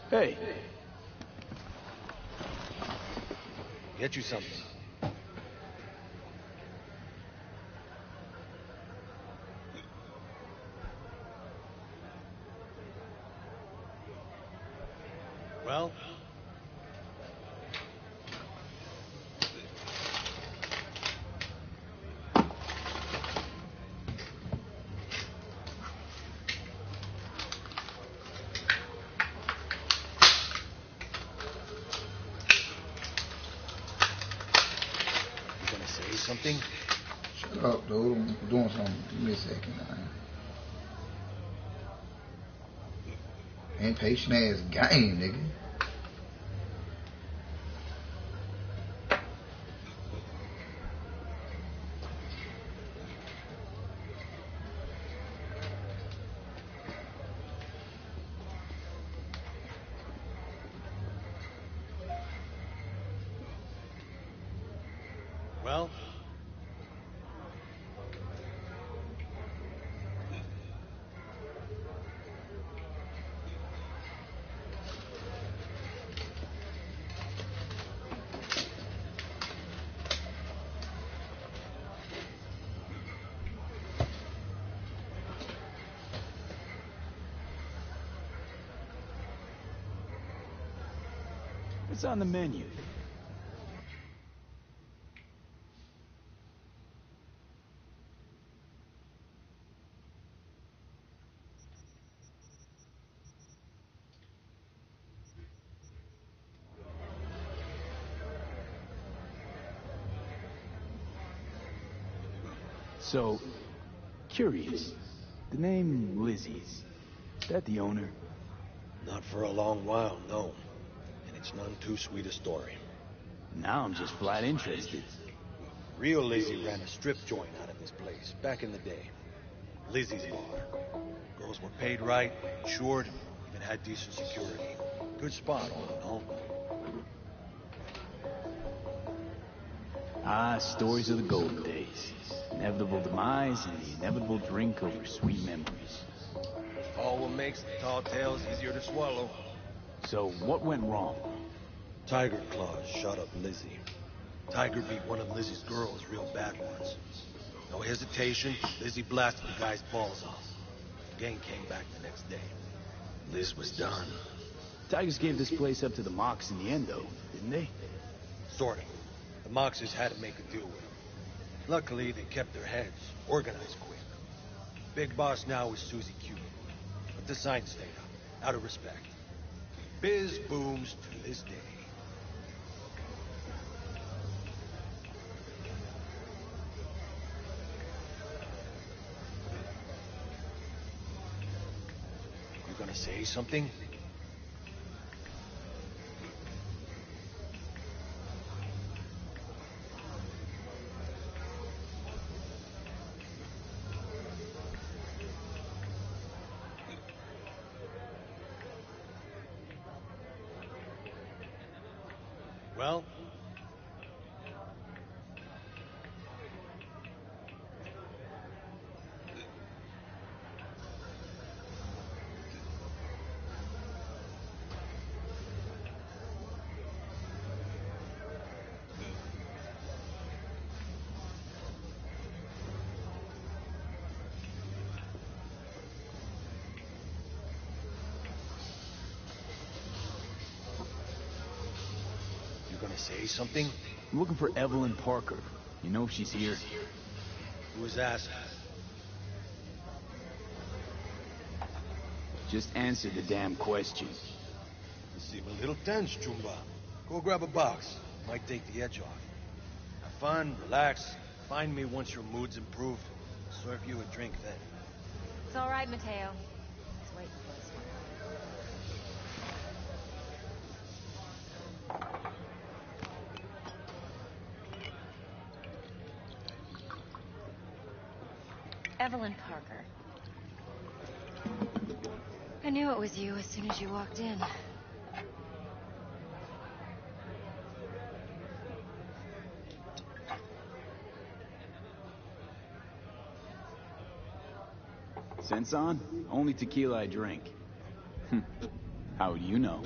Hey. Get you something. Well? You gonna say something? Shut up, dude. I'm doing something. Give me a second, man. Impatient ass game, nigga. Well? What's on the menu? So, curious. The name Lizzie's. Is that the owner? Not for a long while, no. And it's none too sweet a story. Now I'm just flat interested. Real Lizzie ran a strip joint out of this place back in the day. Lizzie's bar. Girls were paid right, insured, even had decent security. Good spot, all in all. Ah, stories of the golden days. Inevitable demise and the inevitable drink over sweet memories. All what makes the tall tales easier to swallow. So, what went wrong? Tiger Claws shot up Lizzie. Tiger beat one of Lizzie's girls real bad once. No hesitation, Lizzie blasted the guy's balls off. Gang came back the next day. Liz was done. Tigers gave this place up to the Mox in the end, though, didn't they? Sort of. The Moxes had to make a deal with them. Luckily, they kept their heads, organized quick. Big boss now is Susie Q. But the sign stayed up, out of respect. Biz booms to this day. You gonna say something? Well? You gonna say something? I'm looking for Evelyn Parker. You know if she's here? Who was asking? Just answer the damn question. You seem a little tense, Chumba. Go grab a box. Might take the edge off. Have fun, relax. Find me once your mood's improved. Serve you a drink then. It's all right, Mateo. Just waiting for us. Evelyn Parker. I knew it was you as soon as you walked in. Sense on? Only tequila I drink. How do you know?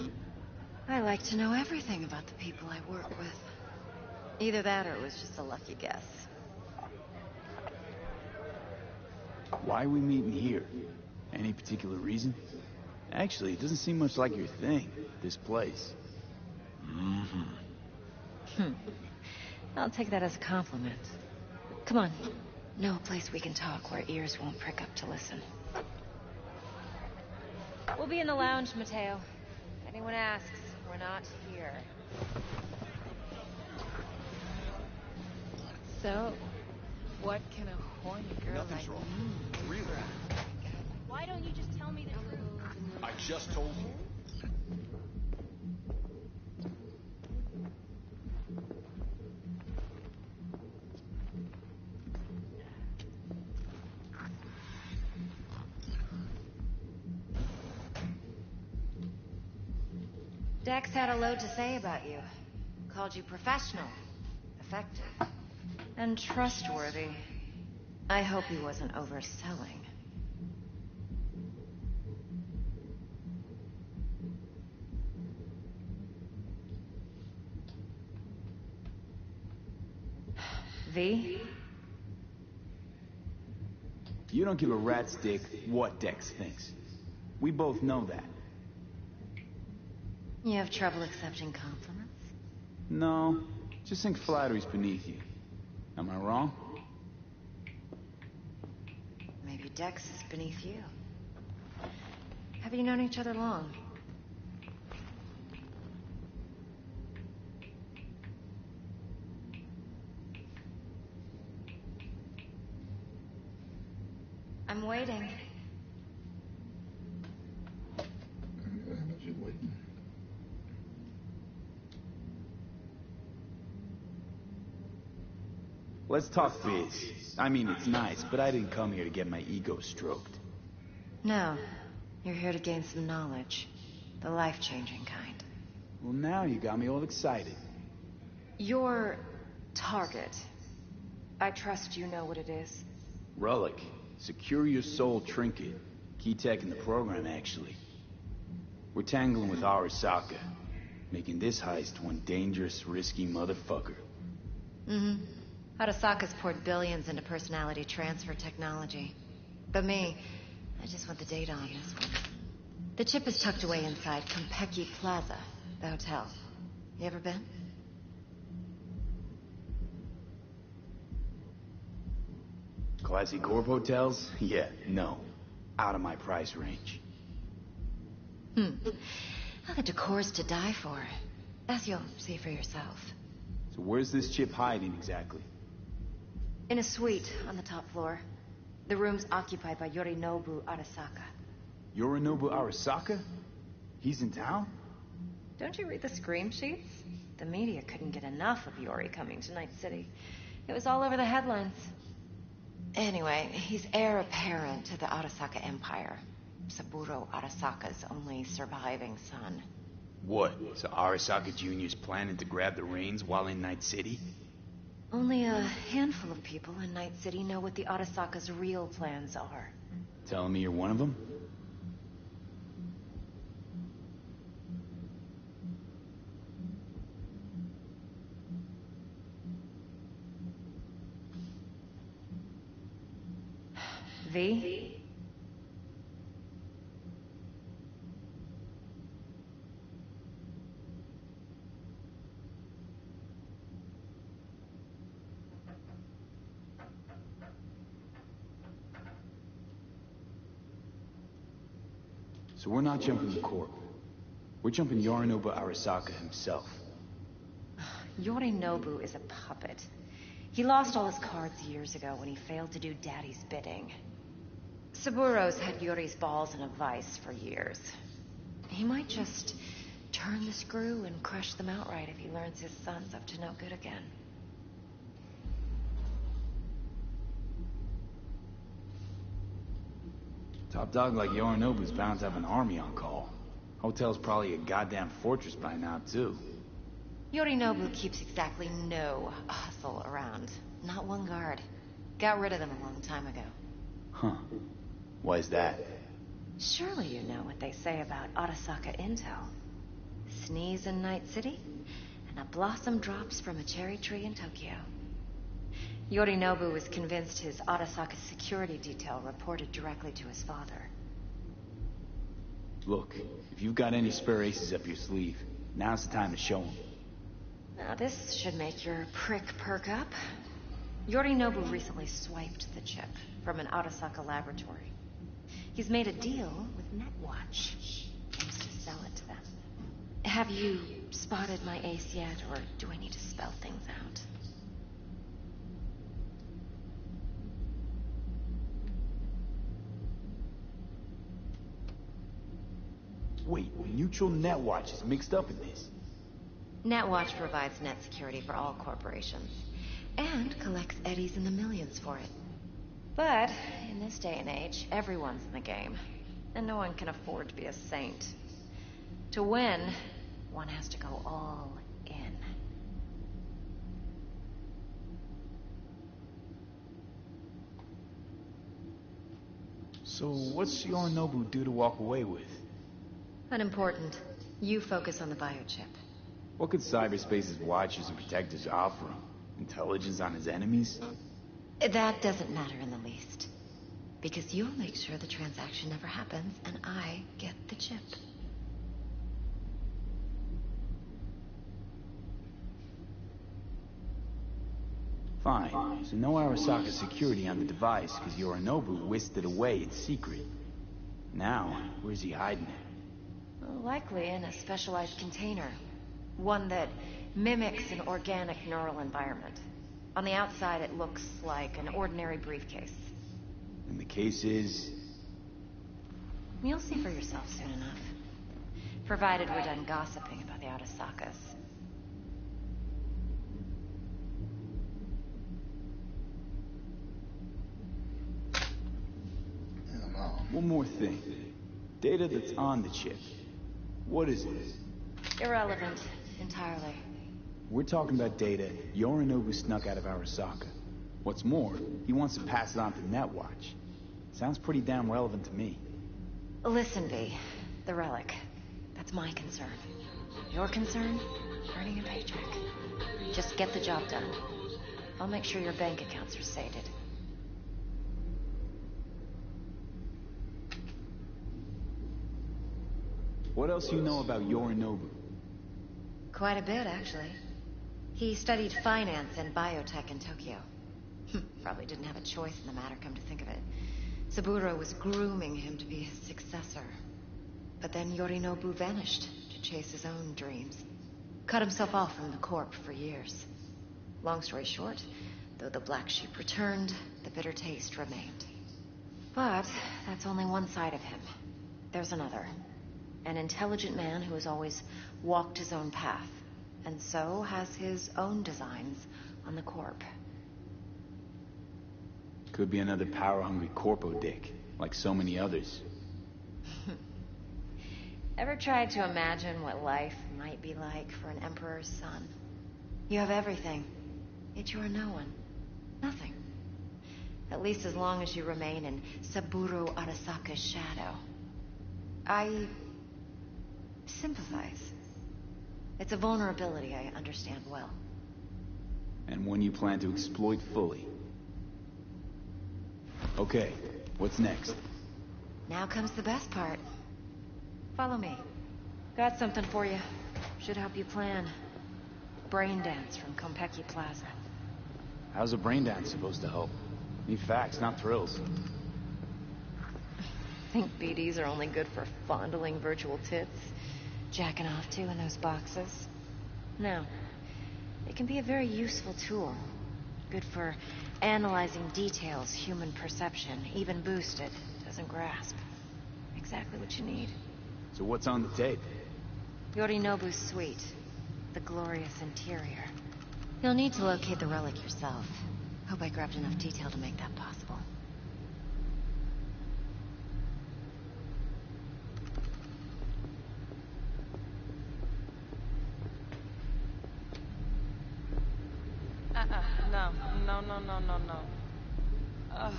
I like to know everything about the people I work with. Either that or it was just a lucky guess. Why are we meeting here? Any particular reason? Actually, it doesn't seem much like your thing, this place. I'll take that as a compliment. Come on. Know a place we can talk where ears won't prick up to listen. We'll be in the lounge, Mateo. If anyone asks, we're not here. So, what can a horny girl Nothing's like wrong. me Really? Why don't you just tell me the truth? I just told you. Dex had a load to say about you. Called you professional, effective, and trustworthy. I hope he wasn't overselling. V? You don't give a rat's dick what Dex thinks. We both know that. You have trouble accepting compliments? No, just think flattery's beneath you. Am I wrong? Maybe Dex is beneath you. Have you known each other long? I'm waiting. I'm just waiting. Let's talk biz. I mean, it's nice, but I didn't come here to get my ego stroked. No. You're here to gain some knowledge. The life-changing kind. Well, now you got me all excited. Your target. I trust you know what it is. Relic. Secure your soul trinket. Key tech in the program, actually. We're tangling with Arasaka. Making this heist one dangerous, risky motherfucker. Mm-hmm. Arasaka's poured billions into personality transfer technology. But me, I just want the data on this one. The chip is tucked away inside Konpeki Plaza, the hotel. You ever been? Classy Corp hotels? Yeah, no. Out of my price range. Well, the decor's to die for. As you'll see for yourself. So where's this chip hiding exactly? In a suite on the top floor. The room's occupied by Yorinobu Arasaka. Yorinobu Arasaka? He's in town? Don't you read the scream sheets? The media couldn't get enough of Yori coming to Night City. It was all over the headlines. Anyway, he's heir apparent to the Arasaka Empire. Saburo Arasaka's only surviving son. What? So Arasaka Jr.'s planning to grab the reins while in Night City? Only a handful of people in Night City know what the Arasaka's real plans are. Telling me you're one of them? V? So we're not jumping the Corp. We're jumping Yorinobu Arasaka himself. Yorinobu is a puppet. He lost all his cards years ago when he failed to do Daddy's bidding. Saburo's had Yori's balls in a vice for years. He might just turn the screw and crush them outright if he learns his son's up to no good again. Top dog like Yorinobu's bound to have an army on call. Hotel's probably a goddamn fortress by now, too. Yorinobu keeps exactly no hustle around. Not one guard. Got rid of them a long time ago. Huh. Why is that? Surely you know what they say about Arasaka intel. Sneeze in Night City, and a blossom drops from a cherry tree in Tokyo. Yorinobu was convinced his Arasaka security detail reported directly to his father. Look, if you've got any spare aces up your sleeve, now's the time to show them. Now this should make your prick perk up. Yorinobu recently swiped the chip from an Arasaka laboratory. He's made a deal with Netwatch. Aims to sell it to them. Have you spotted my ace yet, or do I need to spell things out? Wait, Neutral Netwatch is mixed up in this. Netwatch provides net security for all corporations, and collects eddies in the millions for it. But, in this day and age, everyone's in the game, and no one can afford to be a saint. To win, one has to go all in. So what's Yorinobu due to walk away with? Unimportant. You focus on the biochip. What could cyberspace's watchers and protectors offer him? Intelligence on his enemies? That doesn't matter in the least. Because you'll make sure the transaction never happens, and I get the chip. Fine. So no Arasaka security on the device, because Yorinobu whisked it away in secret. Now, where's he hiding it? Well, likely in a specialized container. One that mimics an organic neural environment. On the outside, it looks like an ordinary briefcase. And the case is... You'll see for yourself soon enough. Provided we're done gossiping about the Arasakas. One more thing. Data that's on the chip. What is it? Irrelevant. Entirely. We're talking about data Yorinobu snuck out of Arasaka. What's more, he wants to pass it on to Netwatch. Sounds pretty damn relevant to me. Listen, V. The relic. That's my concern. Your concern? Earning a paycheck. Just get the job done. I'll make sure your bank accounts are sated. What else you know about Yorinobu? Quite a bit, actually. He studied finance and biotech in Tokyo. Probably didn't have a choice in the matter, come to think of it. Saburo was grooming him to be his successor. But then Yorinobu vanished to chase his own dreams. Cut himself off from the Corp for years. Long story short, though the black sheep returned, the bitter taste remained. But that's only one side of him. There's another. An intelligent man who has always walked his own path, and so has his own designs on the Corp. Could be another power-hungry corpo dick, like so many others. Ever tried to imagine what life might be like for an emperor's son? You have everything, yet you are no one. Nothing. At least as long as you remain in Saburo Arasaka's shadow. I sympathize. It's a vulnerability I understand well. And one you plan to exploit fully. Okay, what's next? Now comes the best part. Follow me. Got something for you. Should help you plan. Brain dance from Konpeki Plaza. How's a brain dance supposed to help? Need facts, not thrills. Think BDs are only good for fondling virtual tits? Jacking off to in those boxes? No. It can be a very useful tool. Good for analyzing details human perception, even boosted, doesn't grasp. Exactly what you need. So what's on the tape? Yorinobu's suite. The glorious interior. You'll need to locate the relic yourself. Hope I grabbed enough detail to make that possible. No.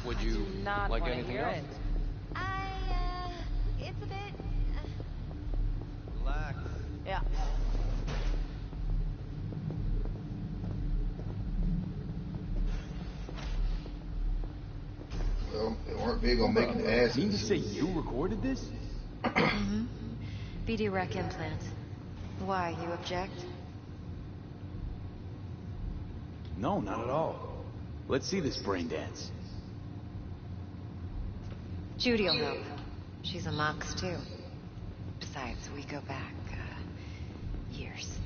Would you not like wanna anything hear else? it. Big on making the asses. Mean to say you recorded this? Mm-hmm. BD Rec implant. Why, you object? No, not at all. Let's see this brain dance. Judy'll help. She's a Mox, too. Besides, we go back, years.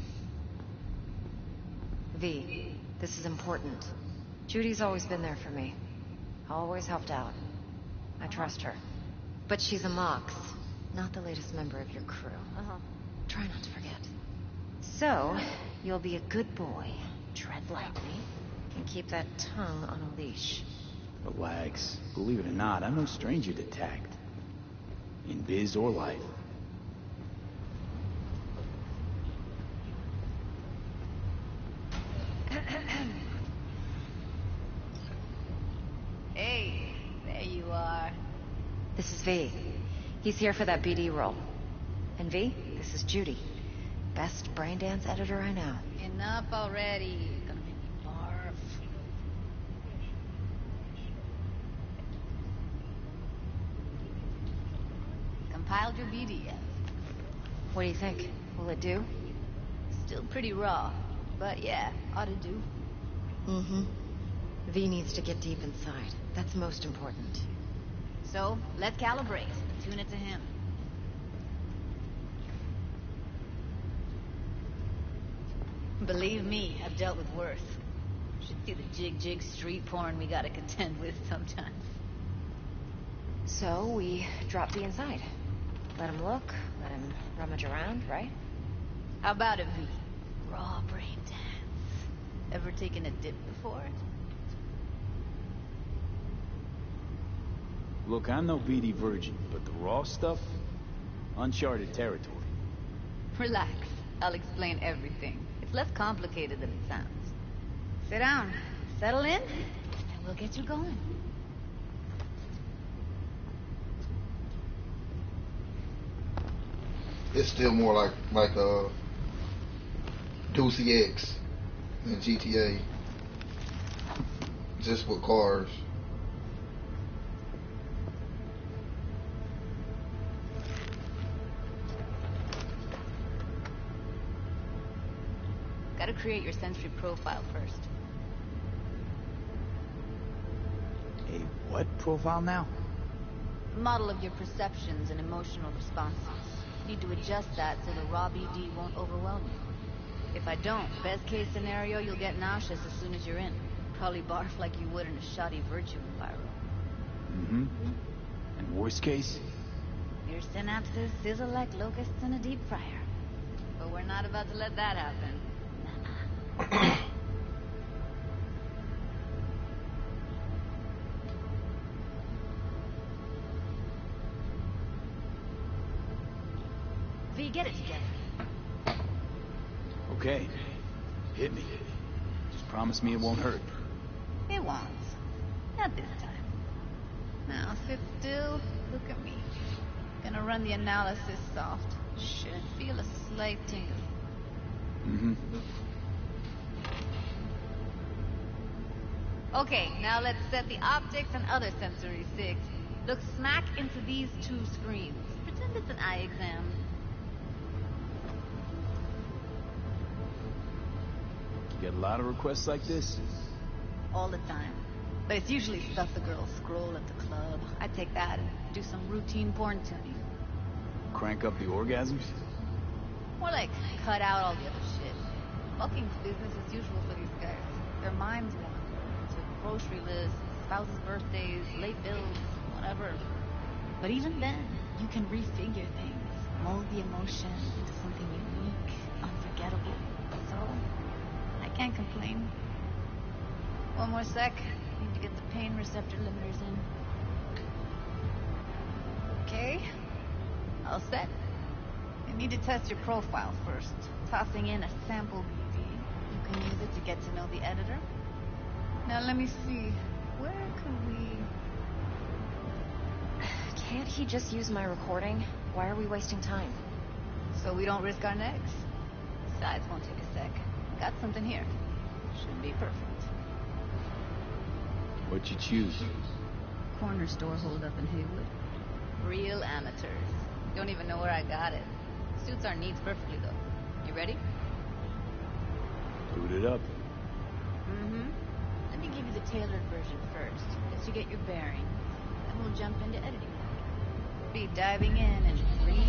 V, this is important. Judy's always been there for me. Always helped out. I trust her. But she's a Mox, not the latest member of your crew. Try not to forget. So, you'll be a good boy, tread lightly, and keep that tongue on a leash. Relax. Believe it or not, I'm no stranger to tact. In biz or life. Hey, there you are. This is V. He's here for that BD role. And V, this is Judy. Best brain dance editor I know. Enough already. Gonna make me barf. Compiled your BD yet? What do you think? Will it do? Still pretty raw, but yeah, ought to do. Mm-hmm. V needs to get deep inside. That's most important. So, let's calibrate. Tune it to him. Believe me, I've dealt with worse. Should see the jig street porn we gotta contend with sometimes. So, we drop V inside. Let him look, let him rummage around, right? How about it, V? Raw brain dance. Ever taken a dip before? Look, I'm no BD virgin, but the raw stuff? Uncharted territory. Relax. I'll explain everything. It's less complicated than it sounds. Sit down, settle in, and we'll get you going. It's still more like Deucey X than GTA. Just with cars. Gotta create your sensory profile first. A what profile now? Model of your perceptions and emotional responses. Need to adjust that so the raw BD won't overwhelm you. If I don't, best case scenario, you'll get nauseous as soon as you're in. Probably barf like you would in a shoddy Virtue environment. Mm-hmm. And worst case? Your synapses sizzle like locusts in a deep fryer. But we're not about to let that happen. V, get it together. Okay. Hit me. Just promise me it won't hurt. It won't. Not this time. Now sit still. Look at me. Gonna run the analysis soft. Should feel a slight tingle. Mm-hmm. Okay, now let's set the optics and other sensory SIGs. Look smack into these two screens. Pretend it's an eye exam. You get a lot of requests like this? All the time. But it's usually stuff the girls scroll at the club. I take that and do some routine porn tuning. Crank up the orgasms? More like cut out all the other shit. Fucking's business as usual for these guys. Their minds wander. Grocery lists, spouses' birthdays, late bills, whatever. But even then, you can refigure things, mold the emotion into something unique, unforgettable. So, I can't complain. One more sec. Need to get the pain receptor limiters in. Okay. All set. You need to test your profile first. Tossing in a sample BD. You can use it to get to know the editor. Now let me see. Where can we... Can't he just use my recording? Why are we wasting time? So we don't risk our necks. Besides, won't take a sec. Got something here. Should be perfect. What'd you choose? corner store hold up in Haywood. Real amateurs. Don't even know where I got it. Suits our needs perfectly, though. You ready? Boot it up. Mm-hmm. Let me give you the tailored version first, just to get your bearings. Then we'll jump into editing mode. Be diving in 3, 2,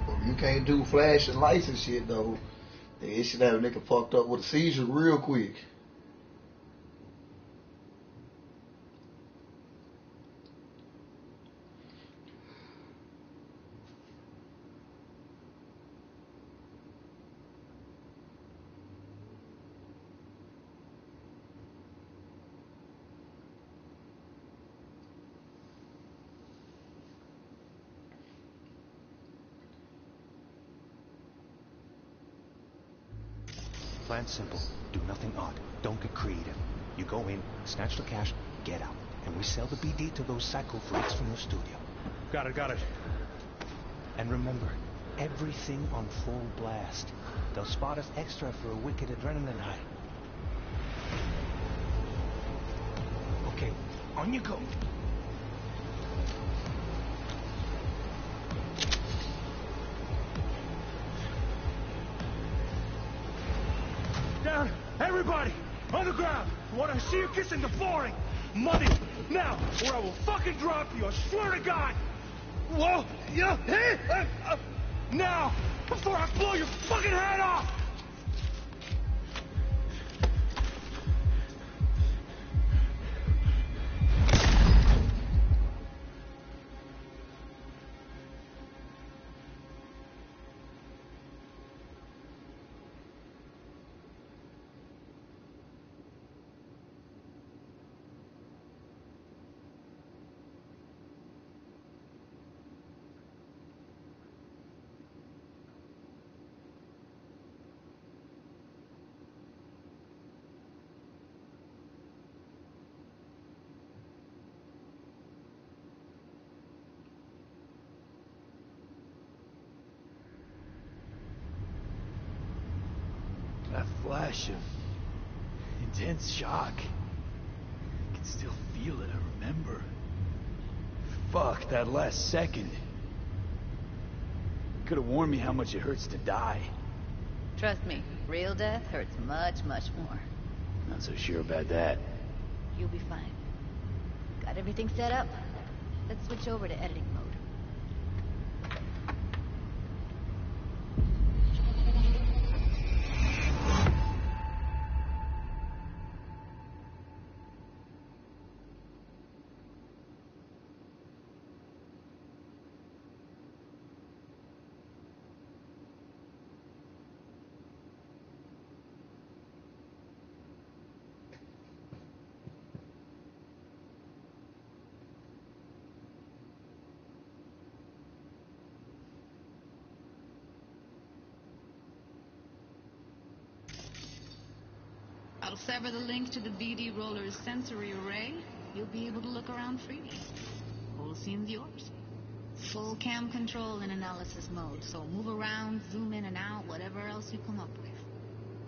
1. You can't do flash and lights and shit though. They should have a nigga fucked up with a seizure real quick. Plan simple. Do nothing odd. Don't get creative. You go in, snatch the cash, get out. And we sell the BD to those psycho freaks from the studio. Got it. And remember, everything on full blast. They'll spot us extra for a wicked adrenaline high. Okay, on you go. Down! Everybody! On the ground! I want to see you kissing the flooring! Money! Now! Or I will fucking drop you! I swear to God! Whoa! Yeah! Hey! Now! Before I blow your fucking head off! That flash of intense shock. I can still feel it, I remember. Fuck, that last second. Could have warned me how much it hurts to die. Trust me, real death hurts much, much more. Not so sure about that. You'll be fine. Got everything set up? Let's switch over to editing mode. I'll sever the link to the BD Roller's sensory array. You'll be able to look around freely. Whole scene's yours. Full cam control in analysis mode, so move around, zoom in and out, whatever else you come up with.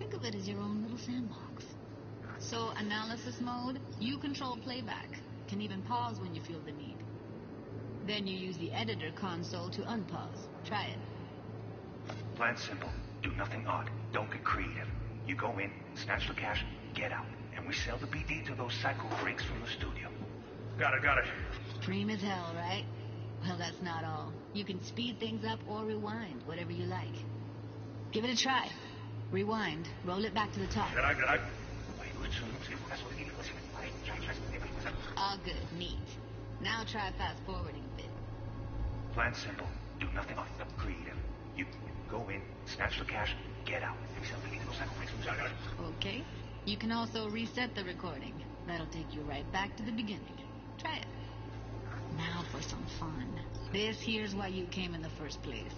Think of it as your own little sandbox. So, analysis mode, you control playback. Can even pause when you feel the need. Then you use the editor console to unpause. Try it. Plan simple. Do nothing odd. Don't get creative. You go in, snatch the cash, get out. And we sell the BD to those psycho freaks from the studio. Got it. Dream as hell, right? Well, that's not all. You can speed things up or rewind, whatever you like. Give it a try. Rewind. Roll it back to the top. All good. Neat. Now try fast forwarding a bit. Plan simple. Do nothing odd. Creative. You go in, snatch the cash, get out. And we sell the BD to those psycho freaks from the studio. Okay. You can also reset the recording. That'll take you right back to the beginning. Try it. Now for some fun. This here's why you came in the first place.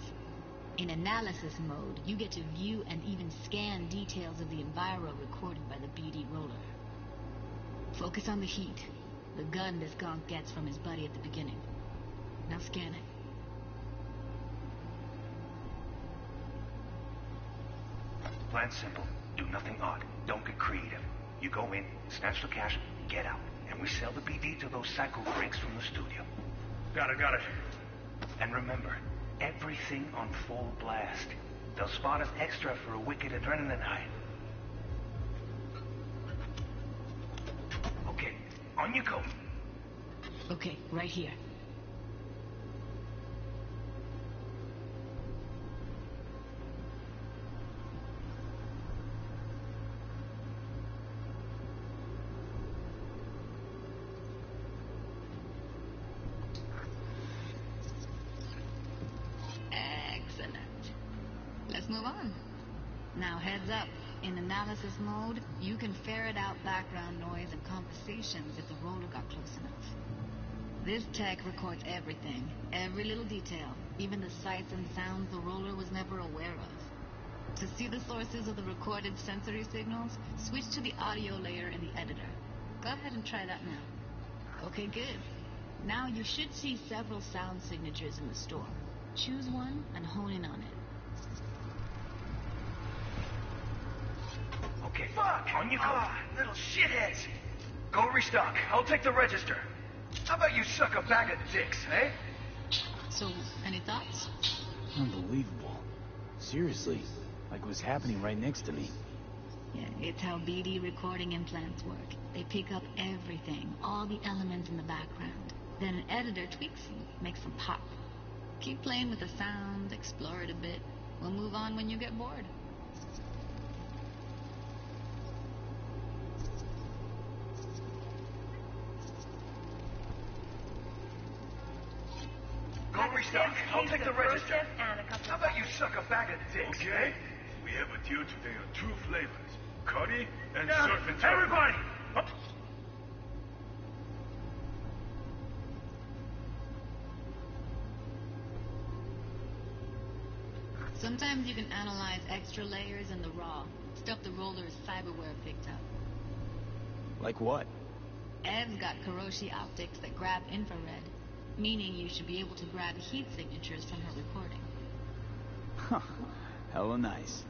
In analysis mode, you get to view and even scan details of the enviro recorded by the BD Roller. Focus on the heat, the gun this gonk gets from his buddy at the beginning. Now scan it. Plan simple. Do nothing odd. Don't get creative. You go in, snatch the cash, get out, and we sell the BD to those psycho freaks from the studio. Got it. And remember, everything on full blast. They'll spot us extra for a wicked adrenaline high. Okay, on you go. Okay, right here. Excellent. Let's move on. Now heads up. In analysis mode, you can ferret out background noise and conversations if the roller got close enough. This tech records everything, every little detail, even the sights and sounds the roller was never aware of. To see the sources of the recorded sensory signals, switch to the audio layer in the editor. Go ahead and try that now. Okay, good. Now you should see several sound signatures in the store. Choose one and hone in on it. Okay, fuck! On you go. Little shitheads. Go restock. I'll take the register. How about you suck a bag of dicks, eh? So, any thoughts? Unbelievable. Seriously, like it was happening right next to me. Yeah, it's how BD recording implants work. They pick up everything, all the elements in the background. Then an editor tweaks them, makes them pop. Keep playing with the sound, explore it a bit. We'll move on when you get bored. Go restock. I'll take the register. How about you suck a bag of dicks? Okay. We have a deal today on 2 flavors. Curry and surf and turf. Everybody! Up. Sometimes you can analyze extra layers in the raw, stuff the roller's cyberware picked up. Like what? Ev's got Kiroshi optics that grab infrared, meaning you should be able to grab heat signatures from her recording. Huh. Hella nice.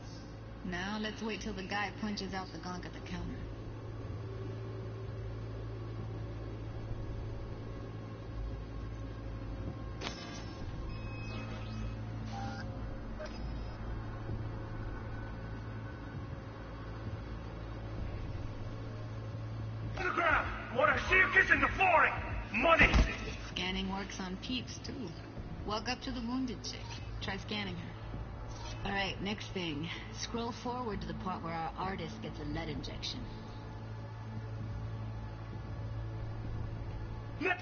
Now let's wait till the guy punches out the gonk at the counter. To the ground! Wanna see you kissing the flooring! Money! Scanning works on peeps, too. Walk up to the wounded chick. Try scanning her. Alright, next thing. Scroll forward to the part where our artist gets a lead injection. Or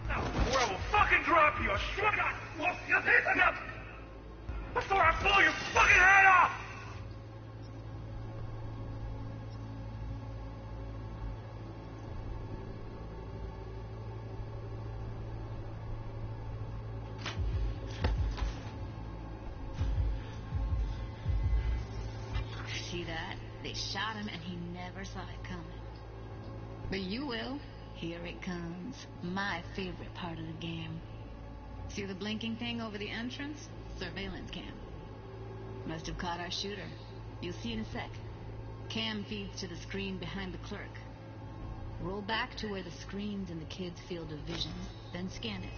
I will fucking drop you! Shrug on! Well, you listen up! Before I blow your fucking head off! See that? They shot him and he never saw it coming. But you will. Here it comes. My favorite part of the game. See the blinking thing over the entrance? Surveillance cam. Must have caught our shooter. You'll see in a sec. Cam feeds to the screen behind the clerk. Roll back to where the screen's in the kid's field of vision, then scan it.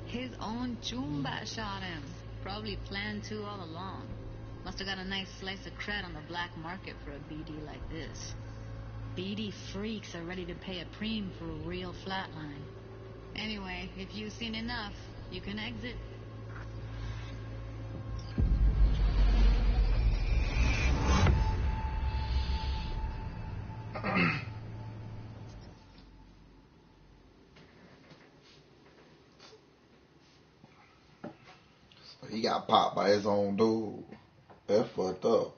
His own Chumba shot him. Probably planned to all along. Must have got a nice slice of cred on the black market for a BD like this. BD freaks are ready to pay a preem for a real flatline. Anyway, if you've seen enough, you can exit. He got popped by his own dude. That's fucked up.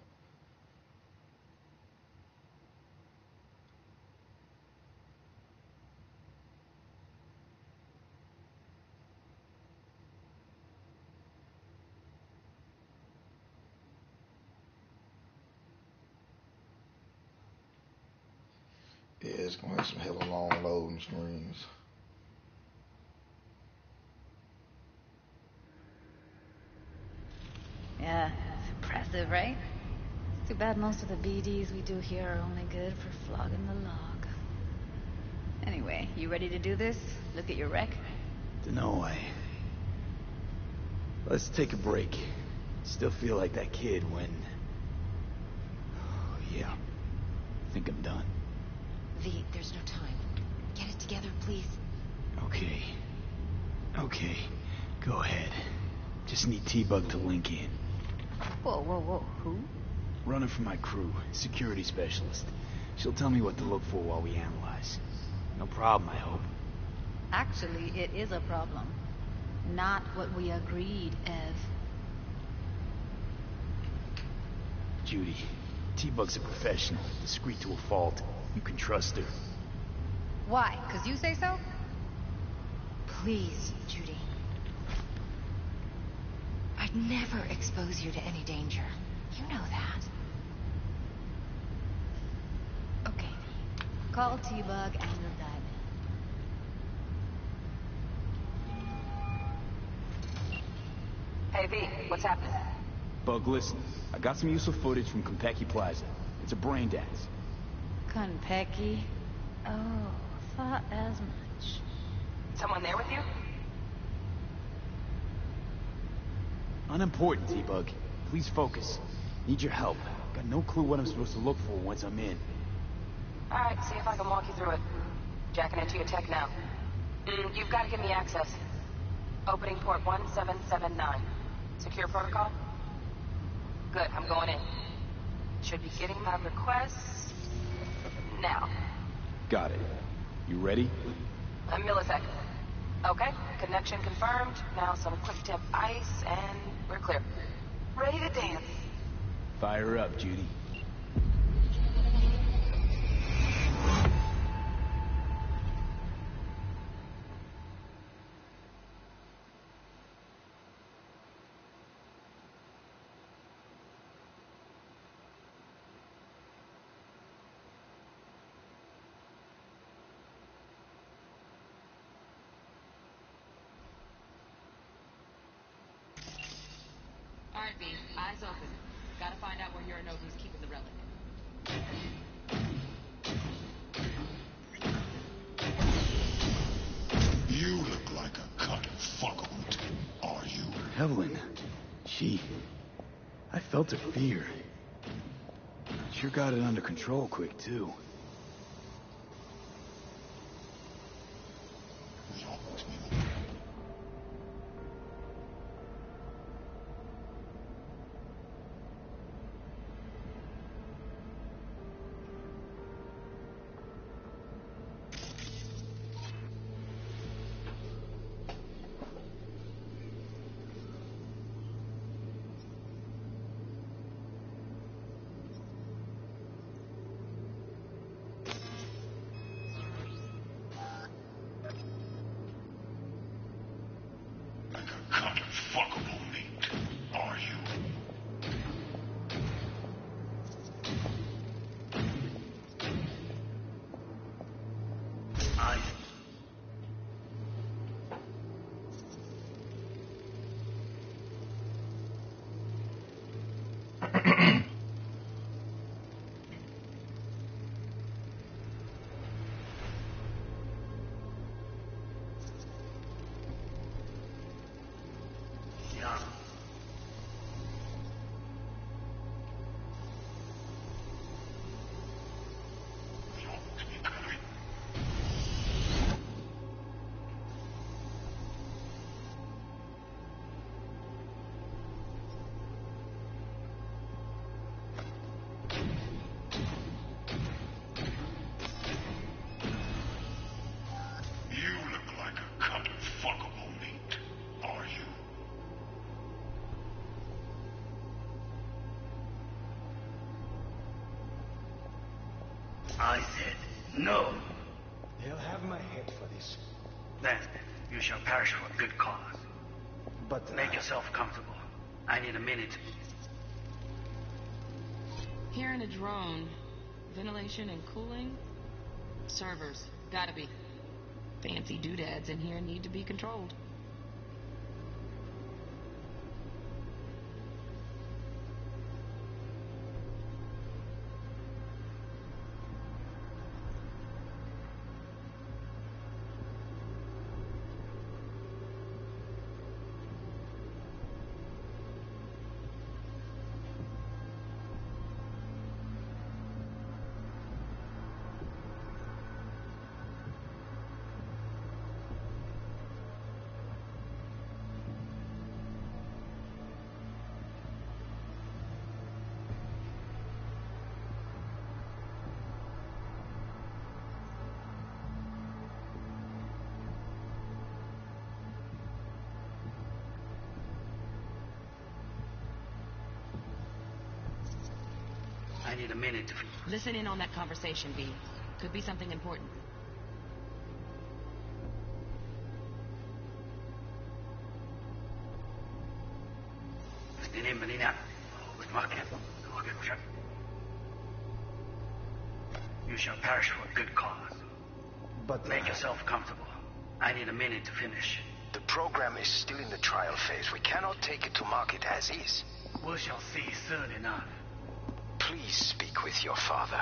Yeah, it's gonna have some hella long loading screens. Yeah, it's impressive, right? It's too bad most of the BDs we do here are only good for flogging the log. Anyway, you ready to do this? Look at your wreck? Dunno, Let's take a break. Still feel like that kid when... Oh, yeah. I think I'm done. V, there's no time. Get it together, please. Okay. Okay. Go ahead. Just need T-Bug to link in. Whoa, whoa, whoa. Who? Running for my crew. Security specialist. She'll tell me what to look for while we analyze. No problem, I hope. Actually, it is a problem. Not what we agreed, Ev. Judy, T-Bug's a professional, discreet to a fault. You can trust her. Why? 'Cause you say so? Please, Judy. I'd never expose you to any danger. You know that. Okay. Call T-Bug and we'll dive in. Hey, V, what's happening? Bug, listen. I got some useful footage from Konpeki Plaza. It's a brain dance. Konpeki? Oh, thought as much. Someone there with you? Unimportant, T-Bug. Please focus. Need your help. Got no clue what I'm supposed to look for once I'm in. Alright, see if I can walk you through it. Jacking into your tech now. You've got to give me access. Opening port 1779. Secure protocol? Good, I'm going in. Should be getting my request now. Got it. You ready? A millisecond. Okay, connection confirmed. Now some quick temp ice, and we're clear. Ready to dance. Fire up, Judy. Alright, V, eyes open. Gotta find out where Yorinobu's keeping the relic. You look like a cut fuckboot, are you? Evelyn. I felt her fear. Sure got it under control quick, too. I said no. They'll have my head for this. Then you shall perish for a good cause. But make yourself comfortable. I need a minute. Here in a drone, ventilation and cooling? Servers. Gotta be. Fancy doodads in here need to be controlled. I need a minute to... Listen in on that conversation, V. Could be something important. You shall perish for a good cause. But make yourself comfortable. I need a minute to finish. The program is still in the trial phase. We cannot take it to market as is. We shall see soon enough. Please speak with your father.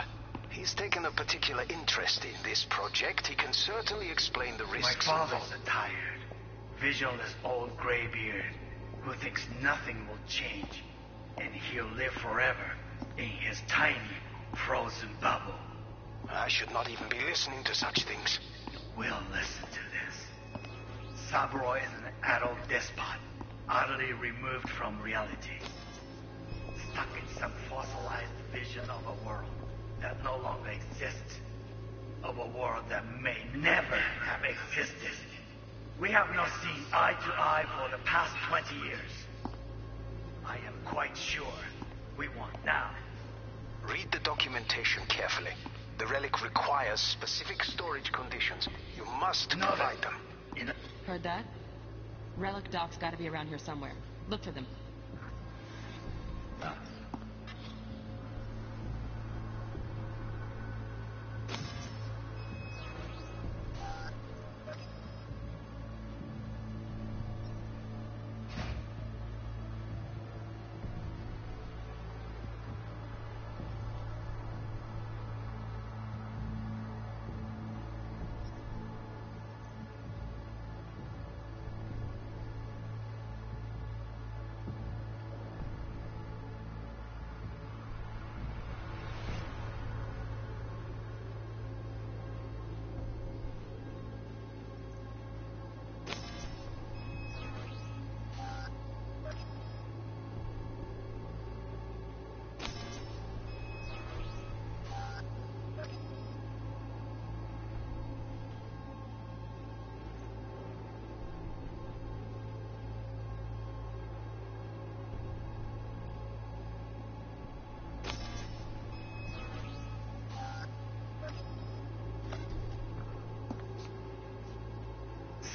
He's taken a particular interest in this project. He can certainly explain the risks. My father's a tired, visionless old graybeard who thinks nothing will change, and he'll live forever in his tiny, frozen bubble. I should not even be listening to such things. We'll listen to this. Saburo is an adult despot, utterly removed from reality. Stuck in some fossilized vision of a world that no longer exists. Of a world that may never have existed. We have not seen eye to eye for the past 20 years. I am quite sure we want now. Read the documentation carefully. The relic requires specific storage conditions. You must provide them. Heard that? Relic docs gotta be around here somewhere. Look for them.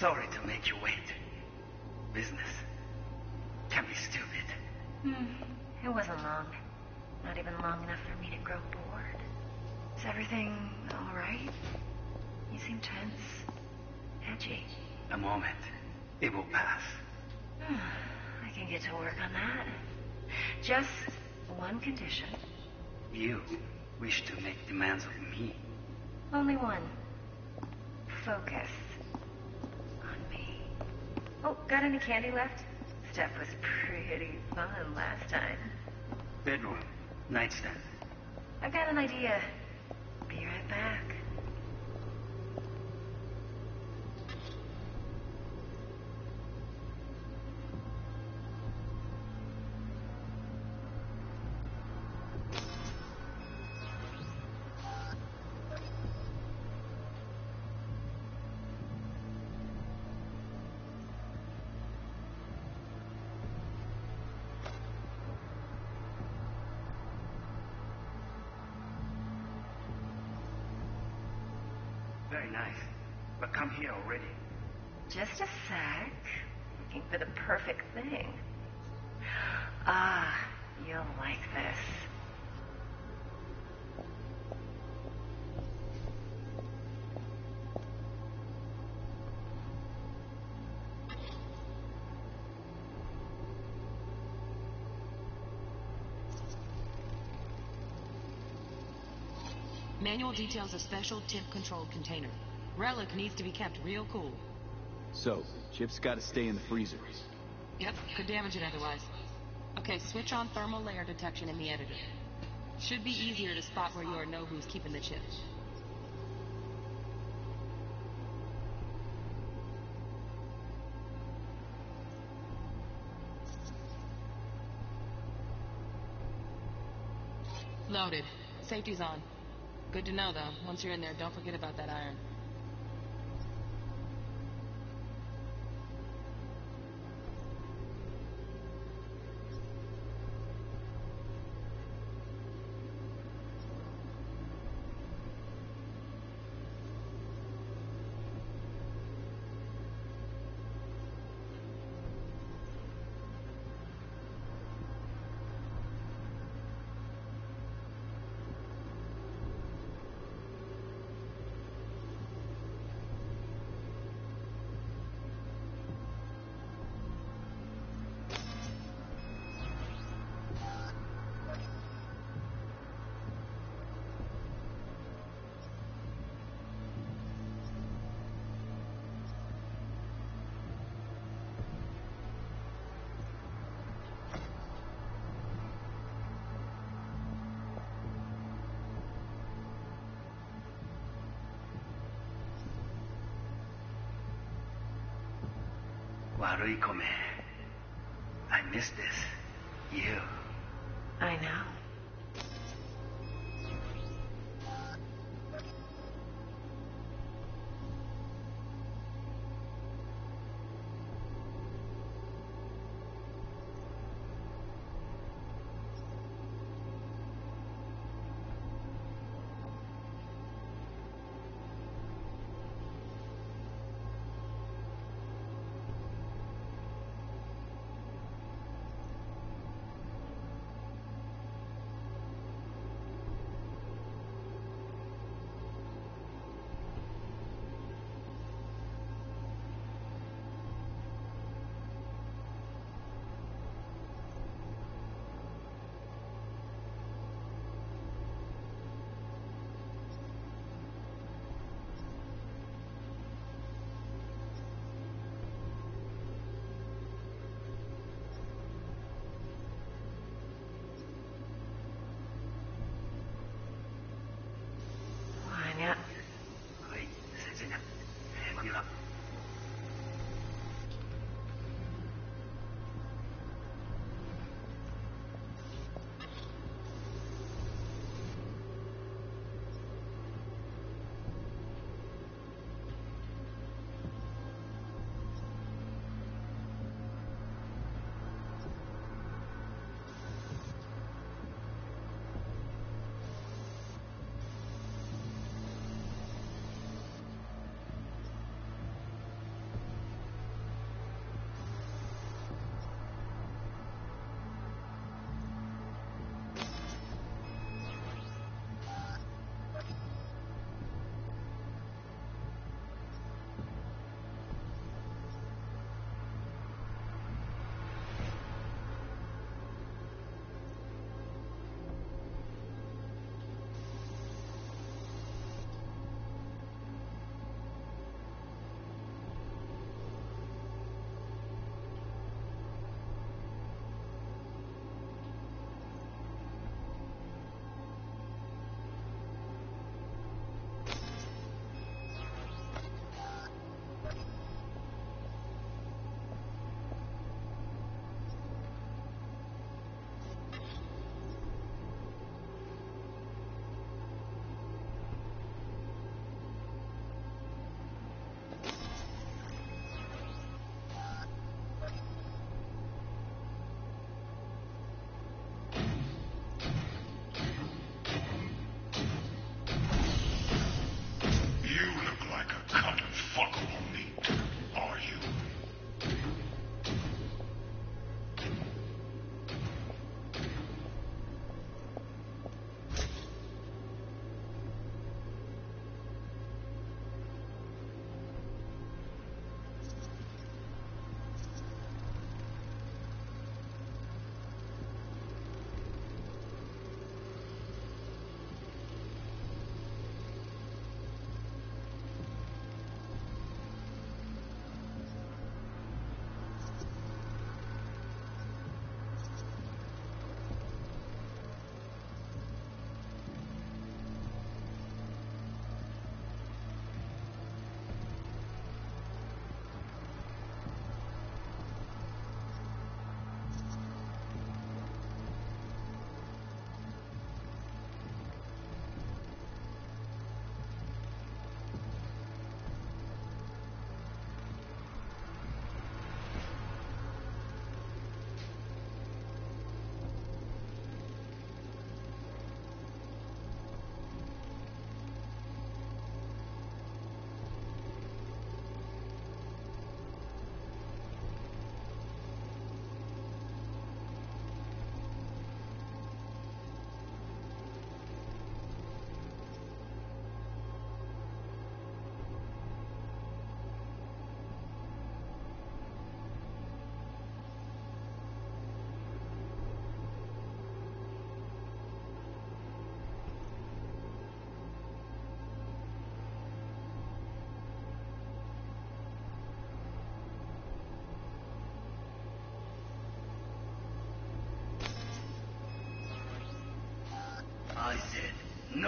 Sorry to make you wait. Business can be stupid. It wasn't long. Not even long enough for me to grow bored. Is everything all right? You seem tense. Edgy. A moment. It will pass. I can get to work on that. Just one condition. You wish to make demands of me. Only one. Focus. On me. Oh, got any candy left? Stuff was pretty fun last time. Bedroom. Nightstand. I've got an idea. Be right back. Very nice. But come here already. Just a sec. Looking for the perfect thing. Ah, you'll like this. Manual details a special tip-controlled container. Relic needs to be kept real cool. So, Chip's gotta stay in the freezer. Yep, could damage it otherwise. Okay, switch on thermal layer detection in the editor. Should be easier to spot where you or know who's keeping the chip. Loaded. Safety's on. Good to know, though. Once you're in there, don't forget about that iron. Waruikome. I miss this. You. I know.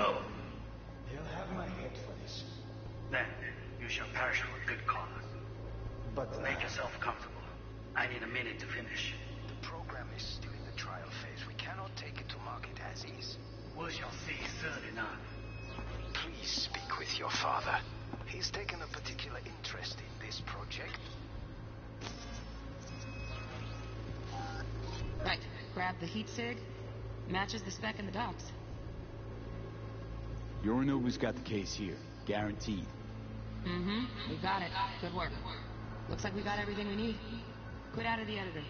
go. They'll have my head for this. Then you shall perish for a good cause. But make yourself comfortable. I need a minute to finish. The program is still in the trial phase. We cannot take it to market as is. We shall see soon enough. Please speak with your father. He's taken a particular interest in this project. Right. Grab the heat sig. Matches the spec in the docs. Yorinobu's got the case here. Guaranteed. Mm-hmm. We got it. Good work. Looks like we got everything we need. Quit out of the editor.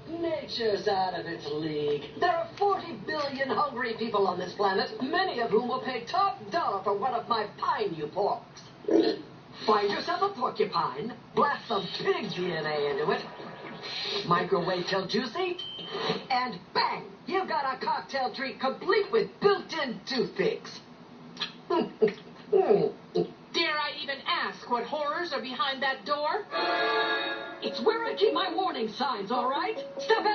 Nature's out of its league. There are 40 billion hungry people on this planet, many of whom will pay top dollar for one of my pine you porks. Find yourself a porcupine, blast some pig DNA into it, microwave till juicy, and bang! You've got a cocktail treat complete with built-in toothpicks. Dare I even ask what horrors are behind that door? It's where I keep my warning signs, all right? Stop asking.